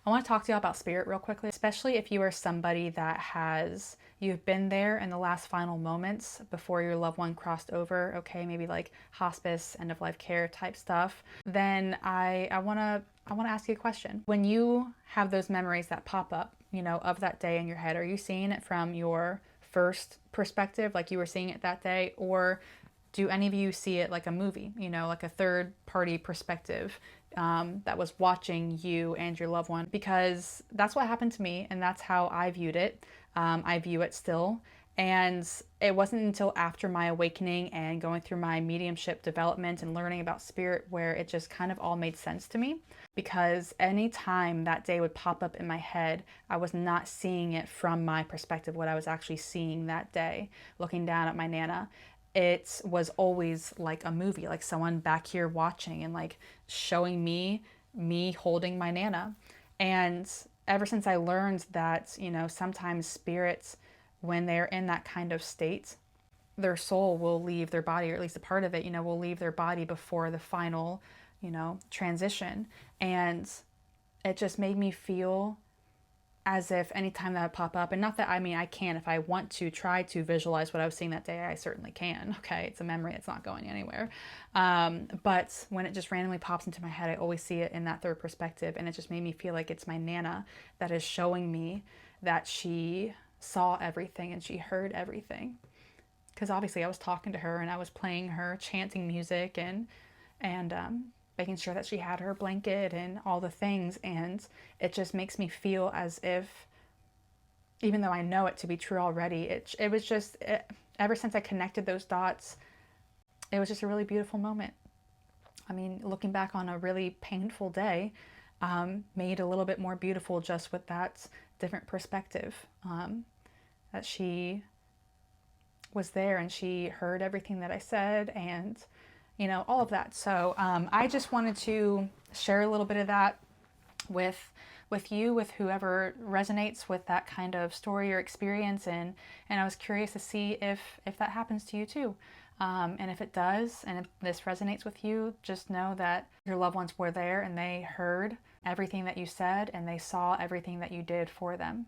I want to talk to you about spirit real quickly, especially if you are somebody you've been there in the last final moments before your loved one crossed over, okay, maybe like hospice, end of life care type stuff. Then I want to ask you a question. When you have those memories that pop up, of that day in your head, are you seeing it from your first perspective, like you were seeing it that day, or do any of you see it like a movie, like a third party perspective that was watching you and your loved one? Because that's what happened to me, and that's how I viewed it. I view it still. And it wasn't until after my awakening and going through my mediumship development and learning about spirit where it just kind of all made sense to me. Because any time that day would pop up in my head, I was not seeing it from my perspective, what I was actually seeing that day, looking down at my Nana. It was always like a movie, like someone back here watching and like showing me holding my Nana. And ever since I learned that, sometimes spirits, when they're in that kind of state, their soul will leave their body, or at least a part of it, will leave their body before the final, transition. And it just made me feel as if anytime that would pop up, and not that, I mean, I can, if I want to try to visualize what I was seeing that day, I certainly can. Okay, it's a memory, it's not going anywhere. But when it just randomly pops into my head, I always see it in that third perspective, and it just made me feel like it's my Nana that is showing me that she saw everything and she heard everything. Because obviously I was talking to her and I was playing her chanting music and making sure that she had her blanket and all the things. And it just makes me feel as if, even though I know it to be true already, it was just, ever since I connected those dots, it was just a really beautiful moment. I mean, looking back on a really painful day, made a little bit more beautiful just with that different perspective. That she was there and she heard everything that I said, and all of that. So I just wanted to share a little bit of that with you, with whoever resonates with that kind of story or experience, and I was curious to see if that happens to you too. And if it does, and if this resonates with you, just know that your loved ones were there and they heard everything that you said and they saw everything that you did for them.